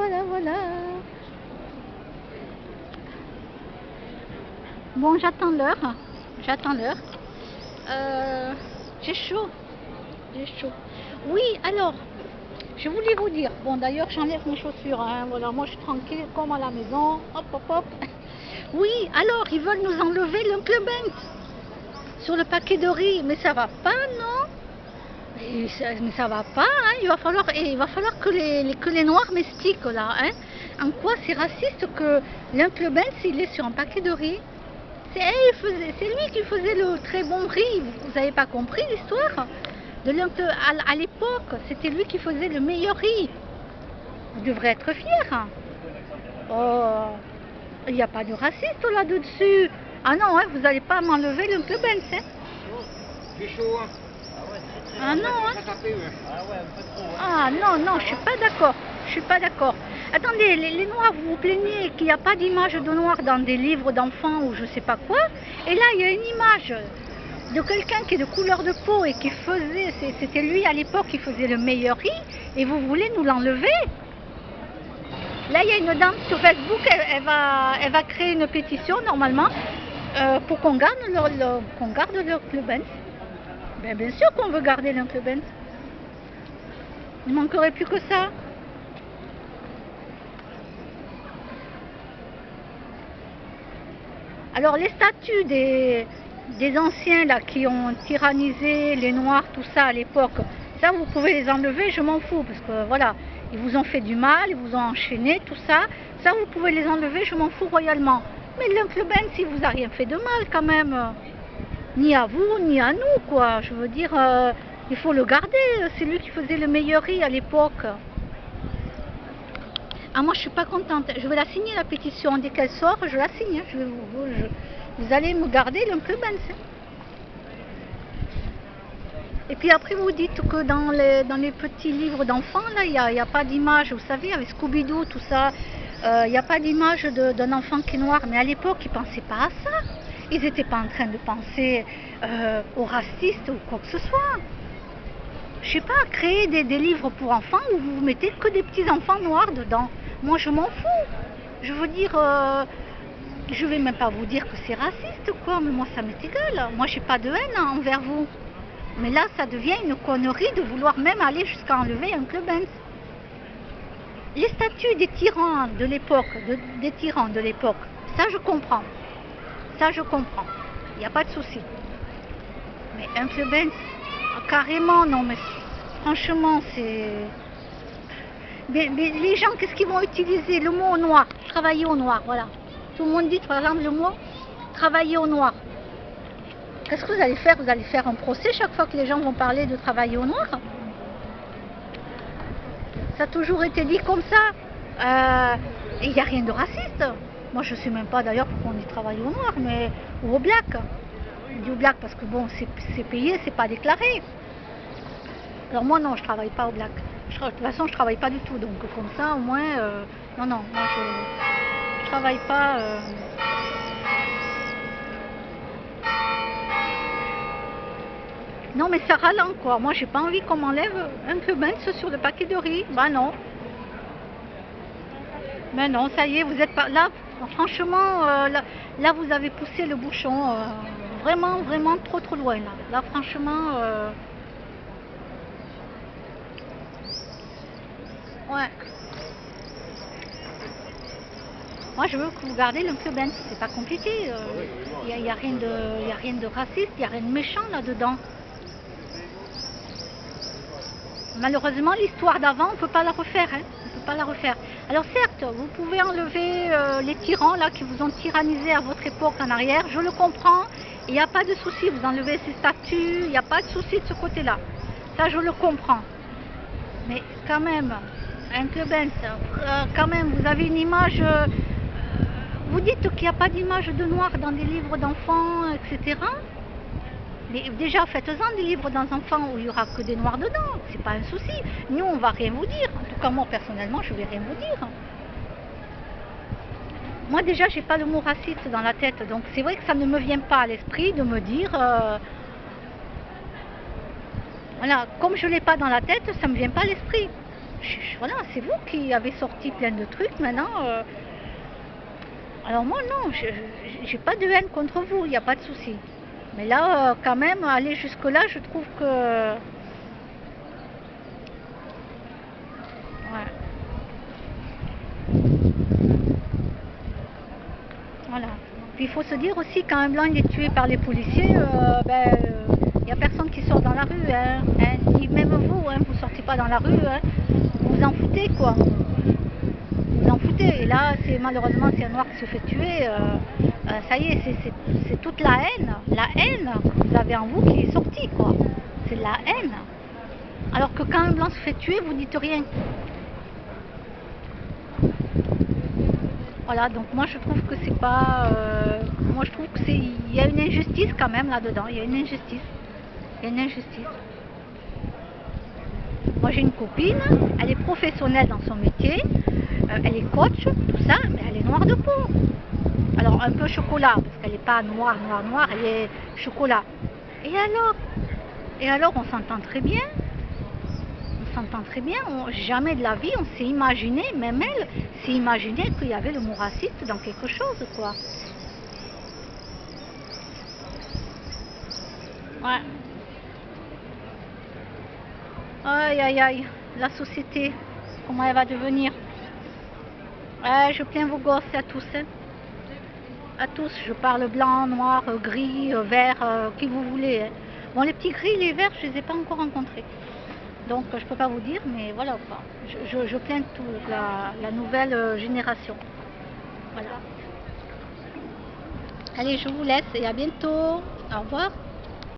voilà, voilà. Bon, j'attends l'heure. J'attends l'heure. J'ai chaud. J'ai chaud. Oui, alors, je voulais vous dire. Bon, d'ailleurs, j'enlève mes chaussures. Hein, voilà, moi, je suis tranquille comme à la maison. Hop, hop, hop. Oui, alors, ils veulent nous enlever l'Oncle Ben sur le paquet de riz. Mais ça va pas, non? Mais ça va pas, hein. Il va falloir que les Noirs m'expliquent là, hein. En quoi c'est raciste que l'Oncle Ben s'il est sur un paquet de riz? C'est lui qui faisait le très bon riz. Vous n'avez pas compris l'histoire de l'oncle à l'époque? C'était lui qui faisait le meilleur riz. Vous devrez être fiers. Oh, il n'y a pas de raciste là-dessus. Ah non, hein, vous n'allez pas m'enlever l'oncle Ben, hein. C'est chaud, hein. Ah non, hein. Ah non, non, je suis pas d'accord. Je suis pas d'accord. Attendez, les Noirs, vous vous plaignez qu'il n'y a pas d'image de Noir dans des livres d'enfants ou je sais pas quoi. Et là, il y a une image de quelqu'un qui est de couleur de peau et qui faisait, c'était lui à l'époque qui faisait le meilleur riz. Et vous voulez nous l'enlever? Là, il y a une dame sur Facebook, elle va créer une pétition normalement pour qu'on garde l'oncle Ben. Bien sûr qu'on veut garder l'oncle Ben. Il ne manquerait plus que ça. Alors les statues des anciens là qui ont tyrannisé les Noirs, tout ça à l'époque, ça vous pouvez les enlever, je m'en fous, parce que voilà, ils vous ont fait du mal, ils vous ont enchaîné, tout ça, ça vous pouvez les enlever, je m'en fous royalement. Mais l'oncle Ben, s'il vous a rien fait de mal quand même, ni à vous, ni à nous, quoi, je veux dire, il faut le garder, c'est lui qui faisait le meilleur riz à l'époque. Ah, moi je suis pas contente, je vais la signer la pétition, dès qu'elle sort, je la signe, vous allez me garder l'oncle Ben. Et puis après vous dites que dans les petits livres d'enfants, là, il n'y a pas d'image, vous savez, avec Scooby-Doo, tout ça, il n'y a pas d'image d'un enfant qui est noir, mais à l'époque, ils ne pensaient pas à ça. Ils n'étaient pas en train de penser aux racistes ou quoi que ce soit. Je sais pas, créer des livres pour enfants où vous mettez que des petits enfants noirs dedans. Moi, je m'en fous. Je veux dire, je vais même pas vous dire que c'est raciste, quoi, mais moi, ça m'est égal. Moi, j'ai pas de haine envers vous. Mais là, ça devient une connerie de vouloir même aller jusqu'à enlever Oncle Ben. Les statues des tyrans de l'époque, ça, je comprends. Ça, je comprends. Il n'y a pas de souci. Mais Oncle Ben, carrément, non, mais franchement, c'est... Mais les gens, qu'est-ce qu'ils vont utiliser? Le mot au noir, travailler au noir, voilà. Tout le monde dit, par exemple, le mot travailler au noir. Qu'est-ce que vous allez faire? Vous allez faire un procès chaque fois que les gens vont parler de travailler au noir? Ça a toujours été dit comme ça. Et il n'y a rien de raciste. Moi, je ne sais même pas d'ailleurs pourquoi on dit travailler au noir, mais ou au black. On dit au black parce que bon, c'est payé, c'est pas déclaré. Alors moi, non, je travaille pas au black. De toute façon, je travaille pas du tout. Donc comme ça, au moins, non, non, moi je travaille pas. Non, mais ça ralent quoi. Moi, j'ai pas envie qu'on m'enlève Oncle Ben sur le paquet de riz. Bah non. Mais non, ça y est, vous êtes pas là. Franchement, là, vous avez poussé le bouchon. Vraiment, vraiment trop loin là. Là, franchement. Ouais. Moi, je veux que vous gardez l'oncle Ben. C'est pas compliqué. Il n'y a rien de raciste, il n'y a rien de méchant là-dedans. Malheureusement, l'histoire d'avant, on ne peut pas la refaire. Hein. On peut pas la refaire. Alors certes, vous pouvez enlever les tyrans là qui vous ont tyrannisé à votre époque en arrière. Je le comprends. Il n'y a pas de souci. Vous enlevez ces statues. Il n'y a pas de souci de ce côté-là. Ça, je le comprends. Mais quand même, Oncle Ben, quand même, vous avez une image... vous dites qu'il n'y a pas d'image de noir dans des livres d'enfants, etc. Mais déjà, faites-en des livres d'enfants où il n'y aura que des noirs dedans. C'est pas un souci. Nous, on va rien vous dire. En tout cas, moi, personnellement, je vais rien vous dire. Moi, déjà, j'ai pas le mot raciste dans la tête. Donc, c'est vrai que ça ne me vient pas à l'esprit de me dire... voilà, comme je l'ai pas dans la tête, ça me vient pas à l'esprit. Voilà, c'est vous qui avez sorti plein de trucs maintenant. Alors moi non, j'ai pas de haine contre vous, il n'y a pas de souci. Mais là, quand même, aller jusque-là, je trouve que... Ouais. Voilà. Puis il faut se dire aussi, quand un blanc il est tué par les policiers, il n'y a personne qui sort dans la rue. Hein, ni même vous, hein, vous sortez pas dans la rue. Hein, vous en foutez, quoi. Vous en foutez. Et là, malheureusement, c'est un noir qui se fait tuer. Ça y est, c'est toute la haine que vous avez en vous qui est sortie, quoi. C'est de la haine. Alors que quand un blanc se fait tuer, vous dites rien. Voilà, donc moi je trouve que c'est pas... moi je trouve que c'est... Il y a une injustice quand même là-dedans, il y a une injustice. Il y a une injustice. Moi j'ai une copine, elle est professionnelle dans son métier, elle est coach, tout ça, mais elle est noire de peau. Alors un peu chocolat, parce qu'elle n'est pas noire, elle est chocolat. Et alors on s'entend très bien. On s'entend très bien, jamais de la vie on s'est imaginé, même elle s'est imaginé qu'il y avait le mot raciste dans quelque chose, quoi. Ouais. Aïe aïe aïe, la société, comment elle va devenir. Ouais, je plains vos gosses à tous, hein. À tous, je parle blanc, noir, gris, vert, qui vous voulez. Hein. Bon, les petits gris, les verts, je les ai pas encore rencontrés. Donc je peux pas vous dire, mais voilà quoi. Je plains toute la nouvelle génération. Voilà. Allez, je vous laisse et à bientôt. Au revoir.